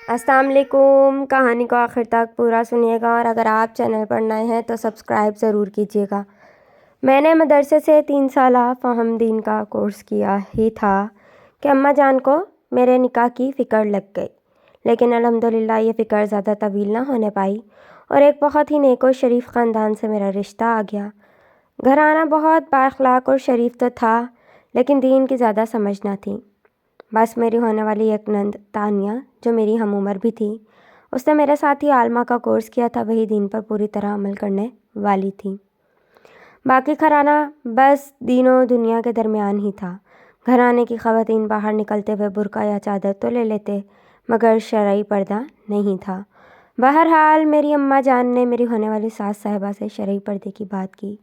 السلام علیکم۔ کہانی کو آخر تک پورا سنیے گا، اور اگر آپ چینل پر نئے ہیں تو سبسکرائب ضرور کیجیے گا۔ میں نے مدرسے سے 3 سالہ فہم دین کا کورس کیا ہی تھا کہ اماں جان کو میرے نکاح کی فکر لگ گئی، لیکن الحمدللہ یہ فکر زیادہ طویل نہ ہونے پائی اور ایک بہت ہی نیک و شریف خاندان سے میرا رشتہ آ گیا۔ گھرانہ بہت با اخلاق اور شریف تو تھا، لیکن دین کی زیادہ سمجھ نہ تھی۔ بس میری ہونے والی ایک نند تانیہ، جو میری ہم عمر بھی تھی، اس نے میرے ساتھ ہی عالمہ کا کورس کیا تھا، وہی دین پر پوری طرح عمل کرنے والی تھی۔ باقی گھرانہ بس دین و دنیا کے درمیان ہی تھا۔ گھرانے کی خواتین باہر نکلتے ہوئے برقع یا چادر تو لے لیتے، مگر شرعی پردہ نہیں تھا۔ بہرحال میری اماں جان نے میری ہونے والی ساس صاحبہ سے شرعی پردے کی بات کی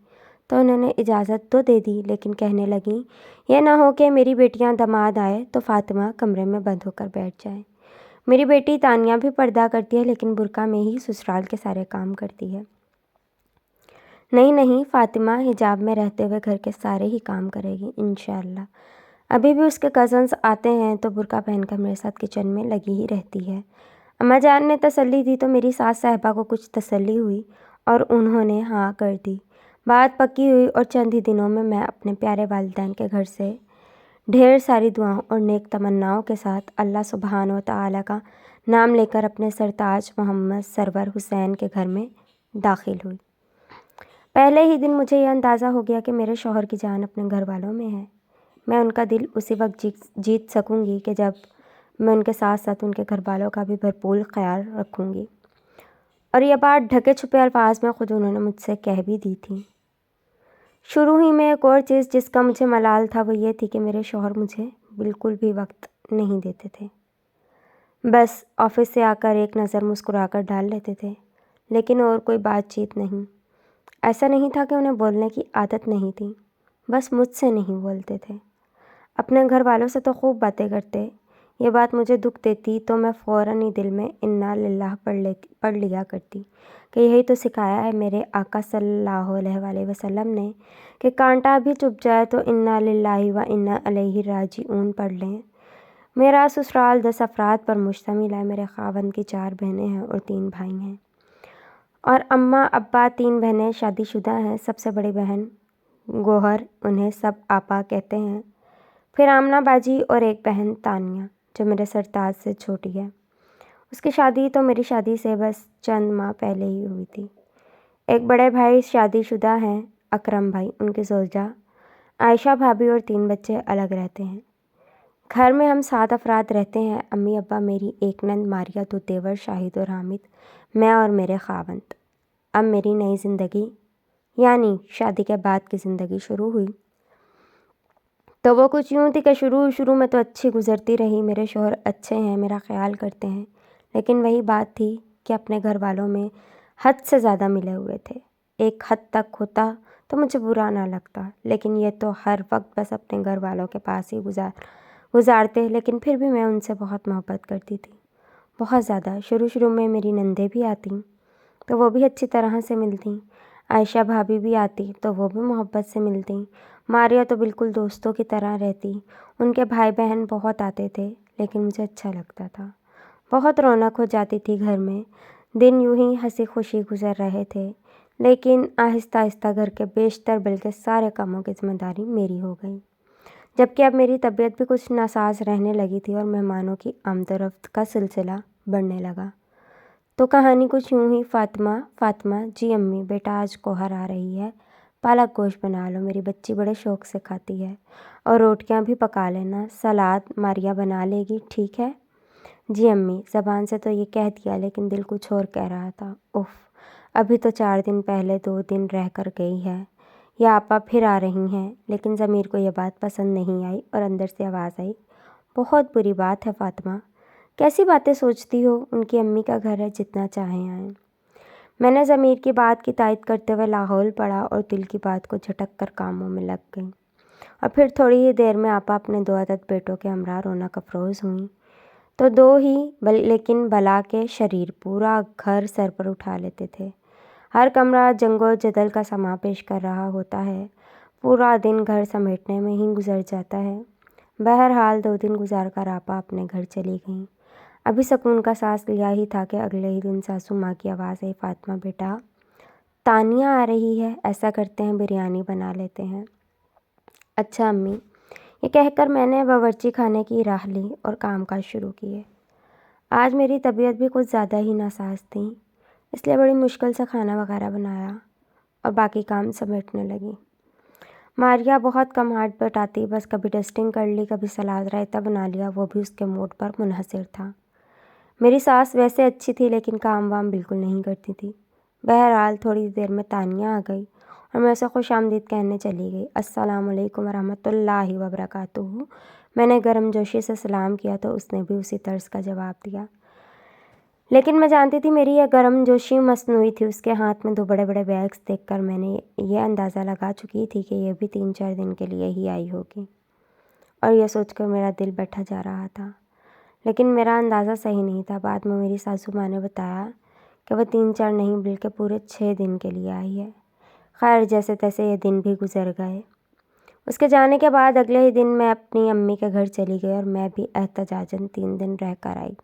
تو انہوں نے اجازت تو دے دی، لیکن کہنے لگیں یہ نہ ہو کہ میری بیٹیاں داماد آئے تو فاطمہ کمرے میں بند ہو کر بیٹھ جائے۔ میری بیٹی تانیہ بھی پردہ کرتی ہے، لیکن برقع میں ہی سسرال کے سارے کام کرتی ہے۔ نہیں، فاطمہ حجاب میں رہتے ہوئے گھر کے سارے ہی کام کرے گی انشاءاللہ۔ ابھی بھی اس کے کزنز آتے ہیں تو برقع پہن کر میرے ساتھ کچن میں لگی ہی رہتی ہے۔ اماں جان نے تسلی دی تو میری ساس صاحبہ کو کچھ تسلی ہوئی اور انہوں نے ہاں کر دی۔ بات پکی ہوئی اور چند ہی دنوں میں اپنے پیارے والدین کے گھر سے ڈھیر ساری دعاؤں اور نیک تمناؤں کے ساتھ اللہ سبحانہ و تعالیٰ کا نام لے کر اپنے سرتاج محمد سرور حسین کے گھر میں داخل ہوئی۔ پہلے ہی دن مجھے یہ اندازہ ہو گیا کہ میرے شوہر کی جان اپنے گھر والوں میں ہے۔ میں ان کا دل اسی وقت جیت سکوں گی کہ جب میں ان کے ساتھ ساتھ ان کے گھر والوں کا بھی بھرپور خیال رکھوں گی، اور یہ بات ڈھکے چھپے الفاظ میں خود انہوں نے مجھ سے کہہ بھی دی تھی۔ شروع ہی میں ایک اور چیز جس کا مجھے ملال تھا وہ یہ تھی کہ میرے شوہر مجھے بالکل بھی وقت نہیں دیتے تھے۔ بس آفس سے آ کر ایک نظر مسکرا کر ڈال لیتے تھے، لیکن اور کوئی بات چیت نہیں۔ ایسا نہیں تھا کہ انہیں بولنے کی عادت نہیں تھی، بس مجھ سے نہیں بولتے تھے۔ اپنے گھر والوں سے تو خوب باتیں کرتے۔ یہ بات مجھے دکھ دیتی تو میں فوراً ہی دل میں انا للہ پڑھ لیا کرتی کہ یہی تو سکھایا ہے میرے آقا صلی اللہ علیہ وسلم نے کہ کانٹا بھی چپ جائے تو انا للہ و انا الیہ راجعون پڑھ لیں۔ میرا سسرال 10 افراد پر مشتمل ہے۔ میرے خاوند کی 4 بہنیں ہیں اور 3 بھائی ہیں، اور اماں ابا 3 بہنیں شادی شدہ ہیں۔ سب سے بڑی بہن گوہر، انہیں سب آپا کہتے ہیں، پھر آمنہ باجی اور ایک بہن تانیہ جو میرے سرتاج سے چھوٹی ہے۔ اس کی شادی تو میری شادی سے بس چند ماہ پہلے ہی ہوئی تھی۔ ایک بڑے بھائی شادی شدہ ہیں، اکرم بھائی، ان کی زوجہ عائشہ بھابھی اور 3 بچے الگ رہتے ہیں۔ گھر میں ہم 7 افراد رہتے ہیں، امی ابا، میری ایک نند ماریہ، 2 دیور شاہد اور حامد، میں اور میرے خاوند۔ اب میری نئی زندگی یعنی شادی کے بعد کی زندگی شروع ہوئی تو وہ کچھ یوں تھی کہ شروع میں تو اچھی گزرتی رہی۔ میرے شوہر اچھے ہیں، میرا خیال کرتے ہیں، لیکن وہی بات تھی کہ اپنے گھر والوں میں حد سے زیادہ ملے ہوئے تھے۔ ایک حد تک ہوتا تو مجھے برا نہ لگتا، لیکن یہ تو ہر وقت بس اپنے گھر والوں کے پاس ہی گزارتے، لیکن پھر بھی میں ان سے بہت محبت کرتی تھی، بہت زیادہ۔ شروع میں میری نندیں بھی آتیں تو وہ بھی اچھی طرح سے ملتیں، عائشہ بھابھی بھی آتی تو وہ بھی محبت سے ملتیں، ماریہ تو بالکل دوستوں کی طرح رہتی، ان کے بھائی بہن بہت آتے تھے، لیکن مجھے اچھا لگتا تھا۔ بہت رونق ہو جاتی تھی گھر میں، دن یوں ہی ہنسی خوشی گزر رہے تھے، لیکن آہستہ آہستہ گھر کے بیشتر بلکہ سارے کاموں کی ذمہ داری میری ہو گئی، جبکہ اب میری طبیعت بھی کچھ ناساز رہنے لگی تھی اور مہمانوں کی آمد و رفت کا سلسلہ بڑھنے لگا۔ تو کہانی کچھ یوں ہی: فاطمہ: جی امی، بیٹا آج کوہر آ رہی ہے، پالک گوشت بنا لو، میری بچی بڑے شوق سے کھاتی ہے، اور روٹیاں بھی پکا لینا، سلاد ماریہ بنا لے گی، ٹھیک ہے؟ جی امی۔ زبان سے تو یہ کہہ دیا، لیکن دل کچھ اور کہہ رہا تھا۔ اف، ابھی تو 4 دن پہلے 2 دن رہ کر گئی ہے، یا آپا پھر آ رہی ہیں، لیکن ضمیر کو یہ بات پسند نہیں آئی اور اندر سے آواز آئی، بہت بری بات ہے فاطمہ، کیسی باتیں سوچتی ہو، ان کی امی کا گھر ہے، جتنا چاہیں آئیں۔ میں نے ضمیر کی بات کی تائید کرتے ہوئے لاحول پڑھا اور دل کی بات کو جھٹک کر کاموں میں لگ گئی، اور پھر تھوڑی ہی دیر میں آپا اپنے 2 عدد بیٹوں کے ہمراہ رونق افروز ہوئیں، تو 2 ہی لیکن بلا کے شریر پورا گھر سر پر اٹھا لیتے تھے۔ ہر کمرہ جنگ و جدل کا سماں پیش کر رہا ہوتا ہے، پورا دن گھر سمیٹنے میں ہی گزر جاتا ہے۔ بہرحال 2 دن گزار کر آپا اپنے گھر چلی گئیں۔ ابھی سکون کا سانس لیا ہی تھا کہ اگلے ہی دن ساسو ماں کی آواز آئی، فاطمہ بیٹا تانیہ آ رہی ہے، ایسا کرتے ہیں بریانی بنا لیتے ہیں۔ اچھا امی، یہ کہہ کر میں نے باورچی خانے کی راہ لی اور کام کاج شروع کیے۔ آج میری طبیعت بھی کچھ زیادہ ہی ناساز تھی، اس لیے بڑی مشکل سے کھانا وغیرہ بنایا اور باقی کام سمیٹنے لگی۔ ماریا بہت کم ہاتھ بٹاتی، بس کبھی ڈسٹنگ کر لی، کبھی سلاد رائتا بنا لیا، وہ بھی اس کے موڈ پر منحصر تھا۔ میری ساس ویسے اچھی تھی لیکن کام وام بالکل نہیں کرتی تھی۔ بہرحال تھوڑی دیر میں تانیہ آ گئی اور میں اسے خوش آمدید کہنے چلی گئی۔ السلام علیکم ورحمۃ اللہ وبرکاتہ۔ میں نے گرم جوشی سے سلام کیا تو اس نے بھی اسی طرز کا جواب دیا، لیکن میں جانتی تھی میری یہ گرم جوشی مصنوعی تھی۔ اس کے ہاتھ میں 2 بڑے بڑے بیگز دیکھ کر میں نے یہ اندازہ لگا چکی تھی کہ یہ بھی 3-4 دن کے لیے ہی آئی ہوگی، اور یہ سوچ کر میرا دل بیٹھا جا رہا تھا، لیکن میرا اندازہ صحیح نہیں تھا۔ بعد میں میری ساسو ماں نے بتایا کہ وہ 3-4 نہیں بلکہ پورے 6 دن کے لیے آئی ہے۔ خیر جیسے تیسے یہ دن بھی گزر گئے۔ اس کے جانے کے بعد اگلے ہی دن میں اپنی امی کے گھر چلی گئی اور میں بھی احتجاجاً 3 دن رہ کر آئی۔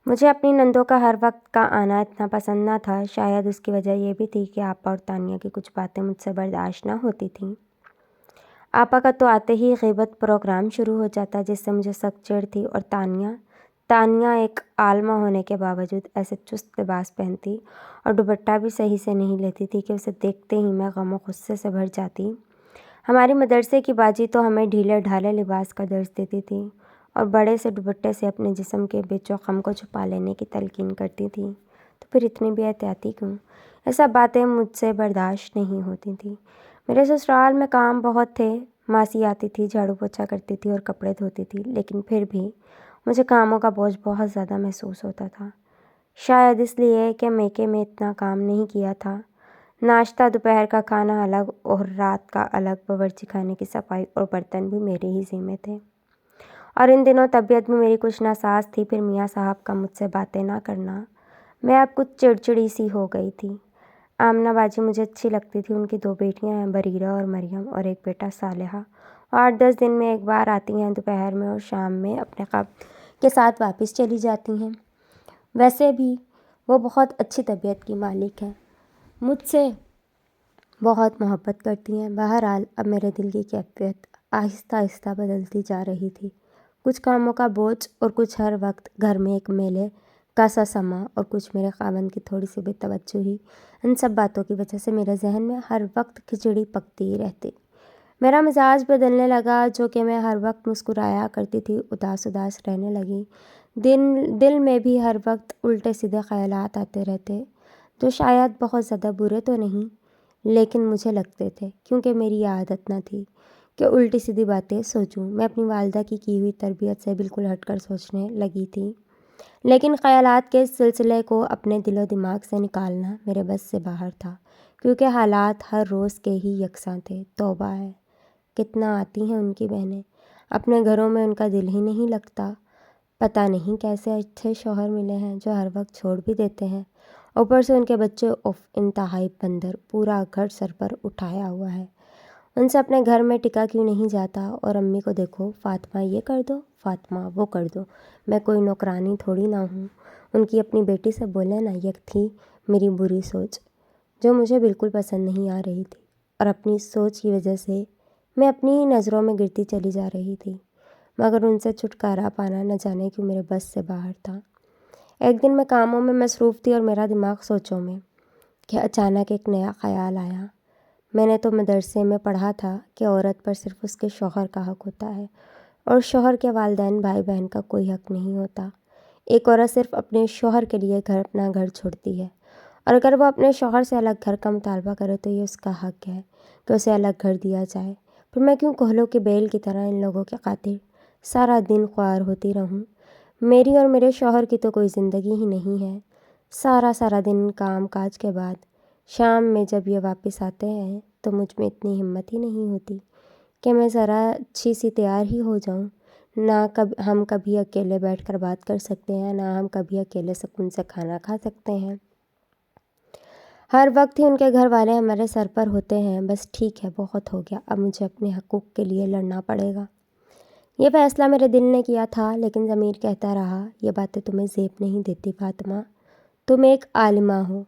مجھے اپنی نندوں کا ہر وقت کا آنا اتنا پسند نہ تھا، شاید اس کی وجہ یہ بھی تھی کہ آپا اور تانیہ کی کچھ باتیں مجھ سے برداشت نہ ہوتی تھیں۔ آپا کا تو آتے ہی غیبت پروگرام شروع ہو جاتا جس سے مجھے سخت چڑ تھی، اور تانیہ ایک عالمہ ہونے کے باوجود ایسے چست لباس پہنتی اور دوپٹہ بھی صحیح سے نہیں لیتی تھی کہ اسے دیکھتے ہی میں غم و غصے سے بھر جاتی۔ ہماری مدرسے کی باجی تو ہمیں ڈھیلے ڈھالے لباس کا درس دیتی تھی اور بڑے سے دوپٹے سے اپنے جسم کے بے غم کو چھپا لینے کی تلقین کرتی تھی، تو پھر اتنی بے احتیاطی کیوں؟ یہ سب باتیں مجھ سے برداشت نہیں ہوتی تھیں۔ میرے سسرال میں کام بہت تھے، ماسی آتی تھی، جھاڑو پوچھا کرتی تھی اور کپڑے دھوتی تھی، لیکن پھر بھی مجھے کاموں کا بوجھ بہت زیادہ محسوس ہوتا تھا، شاید اس لیے کہ میکے میں اتنا کام نہیں کیا تھا۔ ناشتہ، دوپہر کا کھانا الگ اور رات کا الگ، باورچی خانے کی صفائی اور برتن بھی میرے ہی ذمے تھے، اور ان دنوں طبیعت بھی میری کچھ ناساز تھی۔ پھر میاں صاحب کا مجھ سے باتیں نہ کرنا، میں اب کچھ چڑچڑی سی ہو گئی تھی۔ آمنہ باجی مجھے اچھی لگتی تھی، ان کی 2 بیٹیاں ہیں، بریرہ اور مریم، اور ایک بیٹا صالحہ، اور 8-10 دن میں ایک بار آتی ہیں، دوپہر میں اور شام میں اپنے خاوند کے ساتھ واپس چلی جاتی ہیں۔ ویسے بھی وہ بہت اچھی طبیعت کی مالک ہیں، مجھ سے بہت محبت کرتی ہیں۔ بہرحال اب میرے دل کی کیفیت آہستہ آہستہ بدلتی جا رہی تھی۔ کچھ کاموں کا بوجھ اور کچھ ہر وقت گھر میں ایک میلے کا سا سما اور کچھ میرے خاوند کی تھوڑی سی بے توجہی، ان سب باتوں کی وجہ سے میرے ذہن میں ہر وقت کھچڑی پکتی ہی رہتی۔ میرا مزاج بدلنے لگا، جو کہ میں ہر وقت مسکرایا کرتی تھی اداس اداس رہنے لگی۔ دل میں بھی ہر وقت الٹے سیدھے خیالات آتے رہتے، جو شاید بہت زیادہ برے تو نہیں لیکن مجھے لگتے تھے، کیونکہ میری عادت نہ تھی کہ الٹی سیدھی باتیں سوچوں۔ میں اپنی والدہ کی ہوئی تربیت سے بالکل ہٹ کر سوچنے لگی تھی، لیکن خیالات کے اس سلسلے کو اپنے دل و دماغ سے نکالنا میرے بس سے باہر تھا، کیونکہ حالات ہر روز کے ہی یکساں تھے۔ توبہ ہے، کتنا آتی ہیں ان کی بہنیں، اپنے گھروں میں ان کا دل ہی نہیں لگتا۔ پتہ نہیں کیسے اچھے شوہر ملے ہیں جو ہر وقت چھوڑ بھی دیتے ہیں، اوپر سے ان کے بچے انتہائی بندر، پورا گھر سر پر اٹھایا ہوا ہے۔ ان سے اپنے گھر میں ٹکا کیوں نہیں جاتا؟ اور امی کو دیکھو، فاطمہ یہ کر دو، فاطمہ وہ کر دو، میں کوئی نوکرانی تھوڑی نہ ہوں۔ ان کی اپنی بیٹی سے بولے نا، یہ تھی میری بری سوچ جو مجھے بالکل پسند نہیں آ رہی تھی، اور اپنی سوچ کی وجہ سے میں اپنی ہی نظروں میں گرتی چلی جا رہی تھی، مگر ان سے چھٹکارا پانا نہ جانے کیوں میرے بس سے باہر تھا۔ ایک دن میں کاموں میں مصروف تھی اور میرا دماغ سوچوں میں، کہ اچانک ایک نیا خیال آیا۔ میں نے تو مدرسے میں پڑھا تھا کہ عورت پر صرف اس کے شوہر کا حق ہوتا ہے، اور شوہر کے والدین بھائی بہن کا کوئی حق نہیں ہوتا۔ ایک عورت صرف اپنے شوہر کے لیے اپنا گھر چھوڑتی ہے، اور اگر وہ اپنے شوہر سے الگ گھر کا مطالبہ کرے تو یہ اس کا حق ہے کہ اسے الگ گھر دیا جائے۔ پھر میں کیوں کوہلوں کے بیل کی طرح ان لوگوں کی خاطر سارا دن خوار ہوتی رہوں؟ میری اور میرے شوہر کی تو کوئی زندگی ہی نہیں ہے۔ سارا دن کام کاج کے بعد شام میں جب یہ واپس آتے ہیں تو مجھ میں اتنی ہمت ہی نہیں ہوتی کہ میں ذرا اچھی سی تیار ہی ہو جاؤں۔ نہ ہم کبھی اکیلے بیٹھ کر بات کر سکتے ہیں، نہ ہم کبھی اکیلے سکون سے کھانا کھا سکتے ہیں۔ ہر وقت ہی ان کے گھر والے ہمارے سر پر ہوتے ہیں۔ بس ٹھیک ہے، بہت ہو گیا، اب مجھے اپنے حقوق کے لیے لڑنا پڑے گا۔ یہ فیصلہ میرے دل نے کیا تھا، لیکن ضمیر کہتا رہا یہ باتیں تمہیں زیب نہیں دیتی فاطمہ، تم ایک عالمہ ہو۔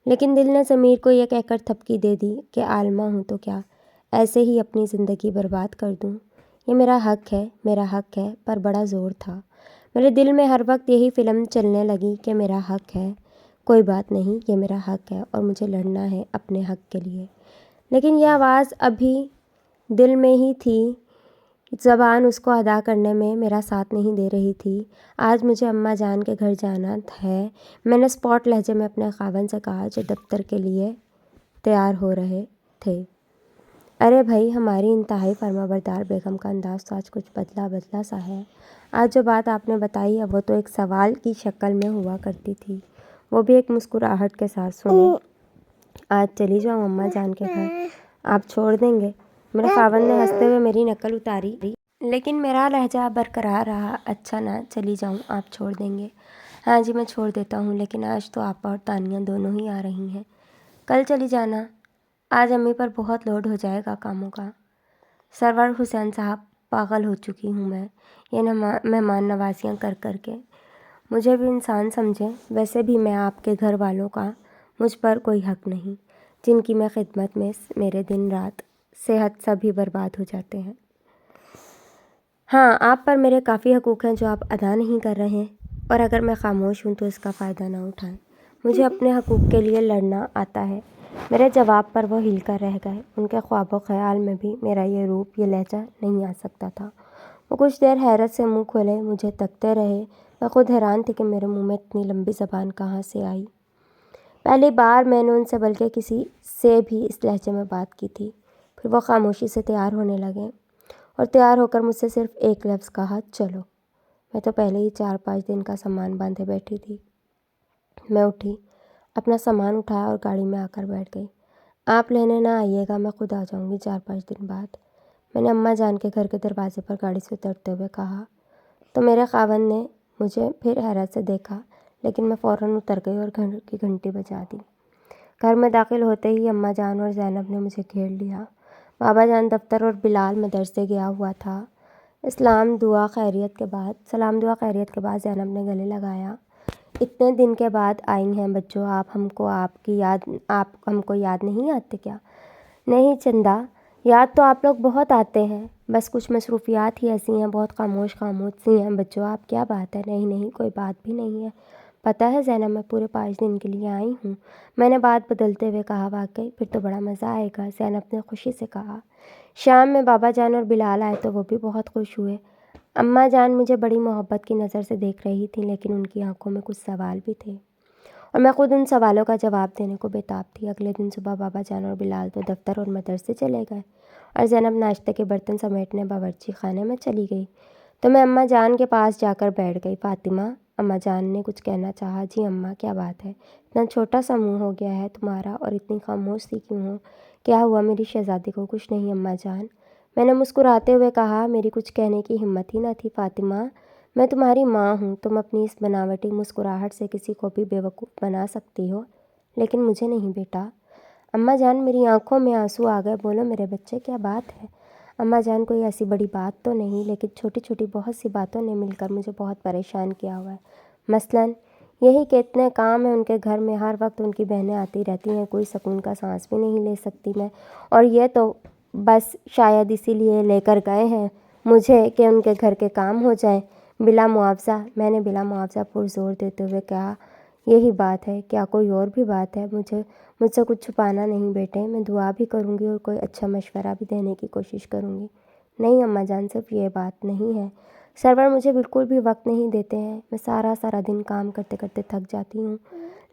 لیکن دل نے ضمیر کو یہ کہہ کر تھپکی دے دی کہ عالمہ ہوں تو کیا ایسے ہی اپنی زندگی برباد کر دوں؟ یہ میرا حق ہے، میرا حق ہے، پر بڑا زور تھا۔ میرے دل میں ہر وقت یہی فلم چلنے لگی کہ میرا حق ہے، کوئی بات نہیں، یہ میرا حق ہے اور مجھے لڑنا ہے اپنے حق کے لیے۔ لیکن یہ آواز ابھی دل میں ہی تھی، زبان اس کو ادا کرنے میں میرا ساتھ نہیں دے رہی تھی۔ آج مجھے اماں جان کے گھر جانا ہے، میں نے اسپاٹ لہجے میں اپنے خاوند سے کہا جو دفتر کے لیے تیار ہو رہے تھے۔ ارے بھائی، ہماری انتہائی فرمانبردار بیگم کا انداز تو آج کچھ بدلا بدلا سا ہے۔ آج جو بات آپ نے بتائی ہے وہ تو ایک سوال کی شکل میں ہوا کرتی تھی، وہ بھی ایک مسکراہٹ کے ساتھ۔ سنیں، آج چلی جاؤں اماں جان کے گھر، آپ چھوڑ دیں گے؟ میرے خاوند نے ہنستے ہوئے میری نقل اتاری، لیکن میرا لہجہ برقرار رہا۔ اچھا نا، چلی جاؤں، آپ چھوڑ دیں گے؟ ہاں جی، میں چھوڑ دیتا ہوں، لیکن آج تو آپ اور تانیہ دونوں ہی آ رہی ہیں، کل چلی جانا۔ آج امی پر بہت لوڈ ہو جائے گا کاموں کا۔ سرور حسین صاحب، پاگل ہو چکی ہوں میں یہ مہمان نوازیاں کر کر کے، مجھے بھی انسان سمجھیں۔ ویسے بھی میں آپ کے گھر والوں کا مجھ پر کوئی حق نہیں، جن کی میں خدمت میں میرے دن رات صحت سبھی برباد ہو جاتے ہیں۔ ہاں، آپ پر میرے کافی حقوق ہیں جو آپ ادا نہیں کر رہے ہیں، اور اگر میں خاموش ہوں تو اس کا فائدہ نہ اٹھائیں۔ مجھے اپنے حقوق کے لیے لڑنا آتا ہے۔ میرے جواب پر وہ ہل کر رہ گئے۔ ان کے خواب و خیال میں بھی میرا یہ روپ، یہ لہجہ نہیں آ سکتا تھا۔ وہ کچھ دیر حیرت سے منہ کھولے مجھے تکتے رہے۔ میں خود حیران تھی کہ میرے منہ میں اتنی لمبی زبان کہاں سے آئی۔ پہلی بار میں نے ان سے بلکہ کسی سے بھی اس لہجے میں بات کی تھی۔ پھر وہ خاموشی سے تیار ہونے لگے اور تیار ہو کر مجھ سے صرف ایک لفظ کہا، چلو۔ میں تو پہلے ہی 4-5 دن کا سامان باندھے بیٹھی تھی۔ میں اٹھی، اپنا سامان اٹھایا اور گاڑی میں آ کر بیٹھ گئی۔ آپ لینے نہ آئیے گا، میں خود آ جاؤں گی 4-5 دن بعد، میں نے اماں جان کے گھر کے دروازے پر گاڑی سے اترتے ہوئے کہا۔ تو میرے خاوند نے مجھے پھر حیرت سے دیکھا، لیکن میں فوراً اتر گئی اور گھر کی گھنٹی بجا دی۔ گھر میں داخل ہوتے ہی اماں جان اور زینب نے مجھے گھیر لیا۔ بابا جان دفتر اور بلال مدرسے گیا ہوا تھا۔ سلام دعا خیریت کے بعد زینب نے گلے لگایا۔ اتنے دن کے بعد آئی ہیں بچوں آپ ہم کو یاد نہیں آتے کیا؟ نہیں چندہ، یاد تو آپ لوگ بہت آتے ہیں، بس کچھ مصروفیات ہی ایسی ہیں، بہت خاموش سی ہیں بچوں آپ۔ کیا بات ہے؟ نہیں، کوئی بات بھی نہیں ہے۔ پتہ ہے زینب، میں پورے 5 دن کے لیے آئی ہوں، میں نے بات بدلتے ہوئے کہا۔ واقعی؟ پھر تو بڑا مزہ آئے گا، زینب نے خوشی سے کہا۔ شام میں بابا جان اور بلال آئے تو وہ بھی بہت خوش ہوئے۔ اماں جان مجھے بڑی محبت کی نظر سے دیکھ رہی تھیں، لیکن ان کی آنکھوں میں کچھ سوال بھی تھے، اور میں خود ان سوالوں کا جواب دینے کو بےتاب تھی۔ اگلے دن صبح بابا جان اور بلال تو دفتر اور مدرسے چلے گئے، اور زینب ناشتے کے برتن سمیٹنے باورچی خانے میں چلی گئی، تو میں اماں جان کے پاس جا کر بیٹھ گئی۔ فاطمہ، اماں جان نے کچھ کہنا چاہا۔ جی اماں، کیا بات ہے؟ اتنا چھوٹا سا منہ ہو گیا ہے تمہارا اور اتنی خاموش سی کیوں ہو؟ کیا ہوا میری شہزادی کو؟ کچھ نہیں اماں جان، میں نے مسکراتے ہوئے کہا۔ میری کچھ کہنے کی ہمت ہی نہ تھی فاطمہ، میں تمہاری ماں ہوں، تم اپنی اس بناوٹی مسکراہٹ سے کسی کو بھی بیوقوف بنا سکتی ہو، لیکن مجھے نہیں بیٹا۔ اماں جان، میری آنکھوں میں آنسو آ گئے۔ بولو میرے بچے، کیا بات ہے؟ اماں جان، کوئی ایسی بڑی بات تو نہیں، لیکن چھوٹی چھوٹی بہت سی باتوں نے مل کر مجھے بہت پریشان کیا ہوا ہے۔ مثلاً یہی کہ اتنے کام ہیں ان کے گھر میں، ہر وقت ان کی بہنیں آتی رہتی ہیں، کوئی سکون کا سانس بھی نہیں لے سکتی میں، اور یہ تو بس شاید اسی لیے لے کر گئے ہیں مجھے کہ ان کے گھر کے کام ہو جائیں بلا معاوضہ۔ میں نے بلا معاوضہ پر زور دیتے ہوئے کہا، یہی بات ہے کیا کوئی اور بھی بات ہے؟ مجھ سے کچھ چھپانا نہیں بیٹے، میں دعا بھی کروں گی اور کوئی اچھا مشورہ بھی دینے کی کوشش کروں گی۔ نہیں اماں جان، صرف یہ بات نہیں ہے، سرور مجھے بالکل بھی وقت نہیں دیتے ہیں، میں سارا دن کام کرتے کرتے تھک جاتی ہوں،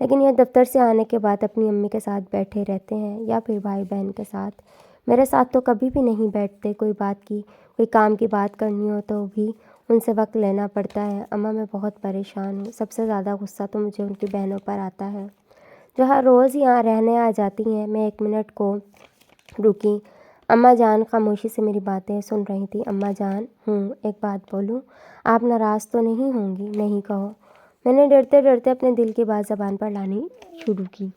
لیکن یہ دفتر سے آنے کے بعد اپنی امی کے ساتھ بیٹھے رہتے ہیں یا پھر بھائی بہن کے ساتھ، میرے ساتھ تو کبھی بھی نہیں بیٹھتے۔ کوئی کام کی بات کرنی ہو تو بھی ان سے وقت لینا پڑتا ہے۔ اماں، میں بہت پریشان ہوں، سب سے زیادہ غصہ تو مجھے ان کی بہنوں پر آتا ہے جو ہر روز یہاں رہنے آ جاتی ہیں۔ میں 1 منٹ کو رکی۔ اماں جان خاموشی سے میری باتیں سن رہی تھیں۔ اماں جان، ایک بات بولوں؟ آپ ناراض تو نہیں ہوں گی؟ نہیں، کہو۔ میں نے ڈرتے ڈرتے اپنے دل کی بات زبان پر لانی شروع کی۔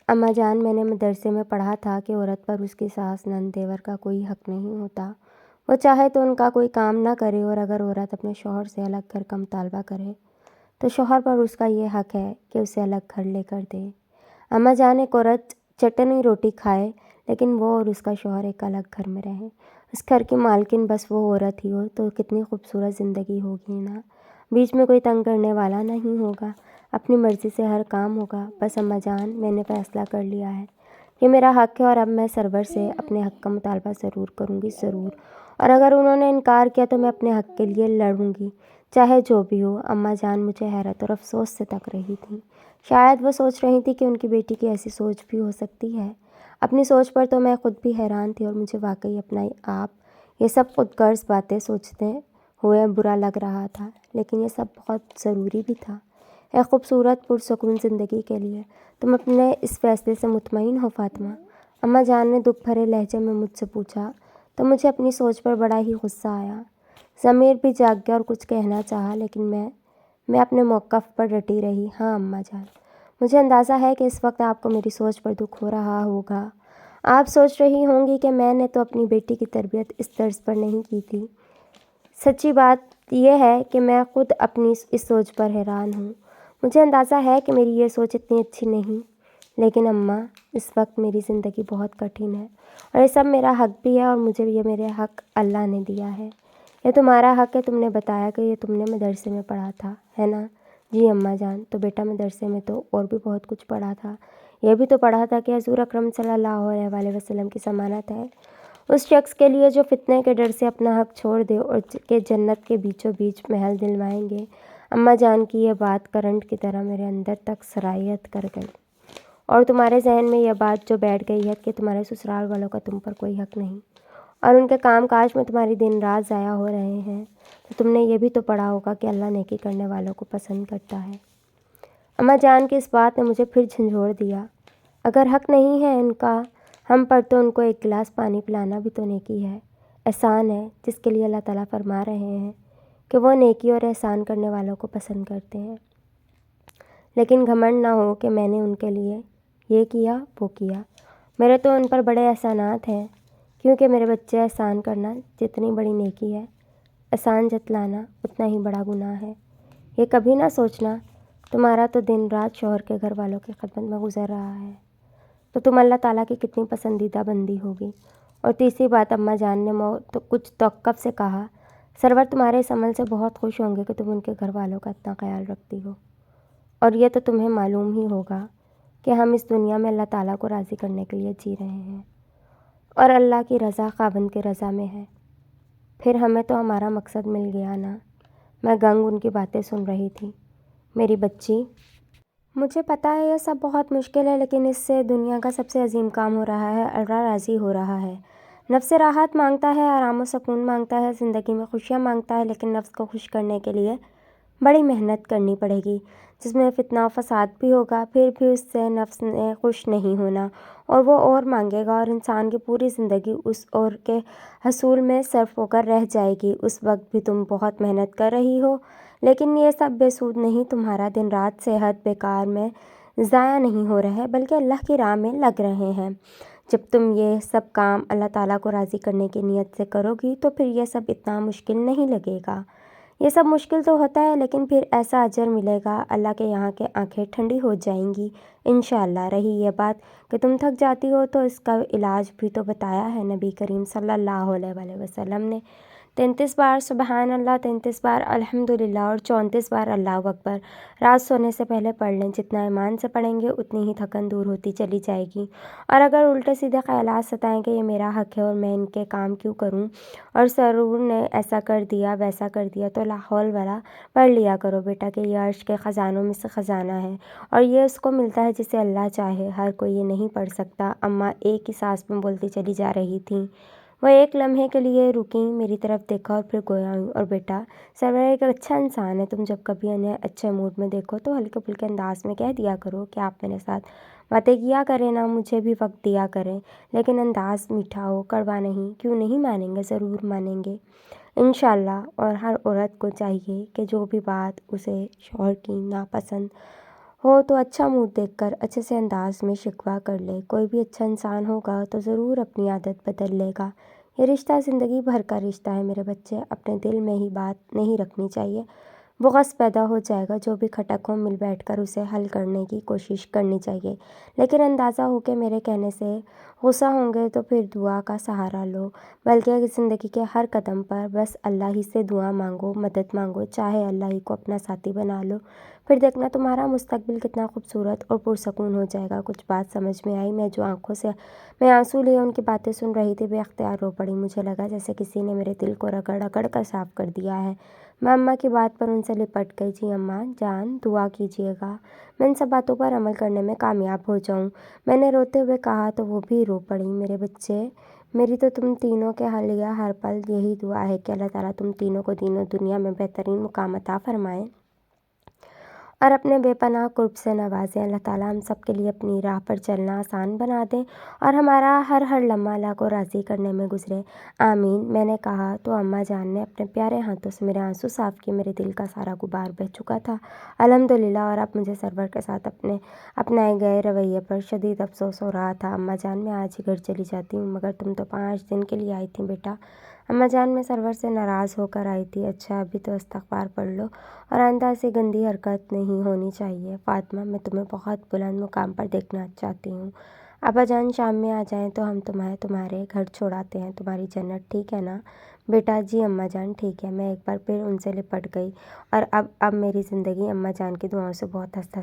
اماں جان، میں نے مدرسے میں پڑھا تھا کہ عورت پر اس کی ساس، نند، دیور کا کوئی حق نہیں ہوتا، وہ چاہے تو ان کا کوئی کام نہ کرے، اور اگر عورت اپنے شوہر سے الگ گھر کا مطالبہ کرے تو شوہر پر اس کا یہ حق ہے کہ اسے الگ گھر لے کر دے۔ اماں جان، ایک عورت چٹنی روٹی کھائے لیکن وہ اور اس کا شوہر ایک الگ گھر میں رہیں، اس گھر کی مالکن بس وہ عورت ہی ہو تو کتنی خوبصورت زندگی ہوگی نا۔ بیچ میں کوئی تنگ کرنے والا نہیں ہوگا، اپنی مرضی سے ہر کام ہوگا۔ بس اماں جان، میں نے فیصلہ کر لیا ہے، یہ میرا حق ہے اور اب میں سرور سے اپنے حق کا مطالبہ ضرور کروں گی، ضرور۔ اور اگر انہوں نے انکار کیا تو میں اپنے حق کے لیے لڑوں گی، چاہے جو بھی ہو۔ اماں جان مجھے حیرت اور افسوس سے تک رہی تھیں، شاید وہ سوچ رہی تھی کہ ان کی بیٹی کی ایسی سوچ بھی ہو سکتی ہے۔ اپنی سوچ پر تو میں خود بھی حیران تھی، اور مجھے واقعی اپنا آپ یہ سب خود غرض باتیں سوچتے ہوئے برا لگ رہا تھا، لیکن یہ سب بہت ضروری بھی تھا ایک خوبصورت پرسکون زندگی کے لیے۔ تم اپنے اس فیصلے سے مطمئن ہو فاطمہ؟ اماں جان نے دکھ بھرے لہجے میں مجھ سے پوچھا تو مجھے اپنی سوچ پر بڑا ہی غصہ آیا، ضمیر بھی جاگ گیا اور کچھ کہنا چاہا، لیکن میں اپنے موقف پر ڈٹی رہی۔ ہاں اماں جان، مجھے اندازہ ہے کہ اس وقت آپ کو میری سوچ پر دکھ ہو رہا ہوگا۔ آپ سوچ رہی ہوں گی کہ میں نے تو اپنی بیٹی کی تربیت اس طرز پر نہیں کی تھی۔ سچی بات یہ ہے کہ میں خود اپنی اس سوچ پر حیران ہوں۔ مجھے اندازہ ہے کہ میری یہ سوچ اتنی اچھی نہیں، لیکن اماں اس وقت میری زندگی بہت کٹھن ہے اور یہ سب میرا حق بھی ہے، اور مجھے یہ میرے حق اللہ نے دیا ہے۔ یہ تمہارا حق ہے، تم نے بتایا کہ یہ تم نے مدرسے میں پڑھا تھا، ہے نا؟ جی اماں جان، تو بیٹا مدرسے میں تو اور بھی بہت کچھ پڑھا تھا، یہ بھی تو پڑھا تھا کہ حضور اکرم صلی اللہ علیہ وآلہ وسلم کی ضمانت ہے اس شخص کے لیے جو فتنے کے ڈر سے اپنا حق چھوڑ دے اور کہ جنت کے بیچوں بیچ محل دلوائیں گے۔ اماں جان کی یہ بات کرنٹ کی طرح میرے اندر تک سرایت کر گئی، اور تمہارے ذہن میں یہ بات جو بیٹھ گئی ہے کہ تمہارے سسرال والوں کا تم پر کوئی حق نہیں اور ان کے کام کاج میں تمہاری دن رات ضائع ہو رہے ہیں، تو تم نے یہ بھی تو پڑھا ہوگا کہ اللہ نیکی کرنے والوں کو پسند کرتا ہے۔ اماں جان کی اس بات نے مجھے پھر جھنجھوڑ دیا۔ اگر حق نہیں ہے ان کا ہم پر تو ان کو ایک گلاس پانی پلانا بھی تو نیکی ہے، احسان ہے، جس کے لیے اللہ تعالیٰ فرما رہے ہیں کہ وہ نیکی اور احسان کرنے والوں کو پسند کرتے ہیں۔ لیکن گھمنڈ نہ ہو کہ میں نے ان کے لیے یہ کیا وہ کیا، میرے تو ان پر بڑے احسانات ہیں، کیونکہ میرے بچے احسان کرنا جتنی بڑی نیکی ہے، احسان جتلانا اتنا ہی بڑا گناہ ہے۔ یہ کبھی نہ سوچنا تمہارا تو دن رات شوہر کے گھر والوں کی خدمت میں گزر رہا ہے، تو تم اللہ تعالیٰ کی کتنی پسندیدہ بندی ہوگی۔ اور تیسری بات، اماں جان نے تو کچھ توقف سے کہا، سرور تمہارے اس عمل سے بہت خوش ہوں گے کہ تم ان کے گھر والوں کا اتنا خیال رکھتی ہو، اور یہ تو تمہیں معلوم ہی ہوگا کہ ہم اس دنیا میں اللہ تعالیٰ کو راضی کرنے کے لیے جی رہے ہیں، اور اللہ کی رضا خاوند کی رضا میں ہے، پھر ہمیں تو ہمارا مقصد مل گیا نا۔ میں گنگ ان کی باتیں سن رہی تھی۔ میری بچی، مجھے پتہ ہے یہ سب بہت مشکل ہے، لیکن اس سے دنیا کا سب سے عظیم کام ہو رہا ہے، اللہ راضی ہو رہا ہے۔ نفس راحت مانگتا ہے، آرام و سکون مانگتا ہے، زندگی میں خوشیاں مانگتا ہے، لیکن نفس کو خوش کرنے کے لیے بڑی محنت کرنی پڑے گی، جس میں فتنہ و فساد بھی ہوگا، پھر بھی اس سے نفس نے خوش نہیں ہونا اور وہ اور مانگے گا، اور انسان کی پوری زندگی اس اور کے حصول میں صرف ہو کر رہ جائے گی۔ اس وقت بھی تم بہت محنت کر رہی ہو، لیکن یہ سب بے سود نہیں، تمہارا دن رات صحت بیکار میں ضائع نہیں ہو رہے بلکہ اللہ کی راہ میں لگ رہے ہیں۔ جب تم یہ سب کام اللہ تعالیٰ کو راضی کرنے کی نیت سے کرو گی تو پھر یہ سب اتنا مشکل نہیں لگے گا۔ یہ سب مشکل تو ہوتا ہے، لیکن پھر ایسا اجر ملے گا اللہ کے یہاں کہ آنکھیں ٹھنڈی ہو جائیں گی انشاءاللہ۔ رہی یہ بات کہ تم تھک جاتی ہو، تو اس کا علاج بھی تو بتایا ہے نبی کریم صلی اللہ علیہ وآلہ وسلم نے۔ 33 بار سبحان اللہ، 33 بار الحمدللہ اور 34 بار اللہ اکبر رات سونے سے پہلے پڑھ لیں۔ جتنا ایمان سے پڑھیں گے اتنی ہی تھکن دور ہوتی چلی جائے گی، اور اگر الٹے سیدھے خیالات ستائیں کہ یہ میرا حق ہے اور میں ان کے کام کیوں کروں، اور سرور نے ایسا کر دیا ویسا کر دیا، تو لا حول ولا پڑھ لیا کرو بیٹا کہ یہ عرش کے خزانوں میں سے خزانہ ہے، اور یہ اس کو ملتا ہے جسے اللہ چاہے، ہر کوئی یہ نہیں پڑھ سکتا۔ اماں ایک ہی سانس میں بولتی چلی جا رہی تھیں۔ وہ ایک لمحے کے لیے رکیں، میری طرف دیکھا اور پھر گویا ہوئیں، اور بیٹا سرور ایک اچھا انسان ہے، تم جب کبھی انہیں اچھے موڈ میں دیکھو تو ہلکے پھلکے انداز میں کہہ دیا کرو کہ آپ میرے ساتھ باتیں کیا کریں نا، مجھے بھی وقت دیا کریں، لیکن انداز میٹھا ہو، کڑوا نہیں۔ کیوں نہیں مانیں گے؟ ضرور مانیں گے انشاءاللہ۔ اور ہر عورت کو چاہیے کہ جو بھی بات اسے شوہر کی ناپسند ہو تو اچھا موڈ دیکھ کر اچھے سے انداز میں شکوہ کر لے۔ کوئی بھی اچھا انسان ہوگا تو ضرور اپنی عادت بدل لے گا، یہ رشتہ زندگی بھر کا رشتہ ہے میرے بچے، اپنے دل میں ہی بات نہیں رکھنی چاہیے، بغض پیدا ہو جائے گا، جو بھی کھٹک ہو مل بیٹھ کر اسے حل کرنے کی کوشش کرنی چاہیے، لیکن اندازہ ہو کہ میرے کہنے سے غصہ ہوں گے تو پھر دعا کا سہارا لو، بلکہ زندگی کے ہر قدم پر بس اللہ ہی سے دعا مانگو، مدد مانگو، چاہے اللہ ہی کو اپنا ساتھی بنا لو، پھر دیکھنا تمہارا مستقبل کتنا خوبصورت اور پرسکون ہو جائے گا۔ کچھ بات سمجھ میں آئی، میں جو آنکھوں سے میں آنسو لیے ان کی باتیں سن رہی تھی، بے اختیار رو پڑی، مجھے لگا جیسے کسی نے میرے دل کو رگڑ رگڑ کر صاف کر دیا ہے۔ میں اماں کی بات پر ان سے لپٹ گئی، جی اماں جان دعا کیجیے گا میں ان سب باتوں پر عمل کرنے میں کامیاب ہو جاؤں، میں نے روتے ہوئے کہا تو وہ بھی رو پڑی، میرے بچے میری تو تم تینوں کے لیے ہر پل یہی دعا ہے کہ اللہ تعالیٰ تم تینوں کو دین و دنیا میں بہترین مقام عطا فرمائے اور اپنے بے پناہ قرب سے نوازیں۔ اللہ تعالیٰ ہم سب کے لیے اپنی راہ پر چلنا آسان بنا دیں اور ہمارا ہر لمحہ اللہ کو راضی کرنے میں گزرے، آمین۔ میں نے کہا تو اماں جان نے اپنے پیارے ہاتھوں سے میرے آنسو صاف کیے، میرے دل کا سارا غبار بہہ چکا تھا الحمدللہ، اور اب مجھے سرور کے ساتھ اپنائے گئے رویے پر شدید افسوس ہو رہا تھا۔ اماں جان میں آج ہی گھر چلی جاتی ہوں، مگر تم تو 5 دن کے لیے آئی تھیں بیٹا۔ اماں جان میں سرور سے ناراض ہو کر آئی تھی، اچھا ابھی تو استغفار پڑھ لو اور آئندہ ایسی گندی حرکت نہیں ہونی چاہیے۔ فاطمہ میں تمہیں بہت بلند مقام پر دیکھنا چاہتی ہوں، ابا جان شام میں آ جائیں تو ہم تمہیں تمہارے گھر چھوڑاتے ہیں، تمہاری جنت ٹھیک ہے نا بیٹا؟ جی اماں جان ٹھیک ہے۔ میں ایک بار پھر ان سے لپٹ گئی اور اب میری زندگی اماں جان کی دعاؤں سے بہت ہنس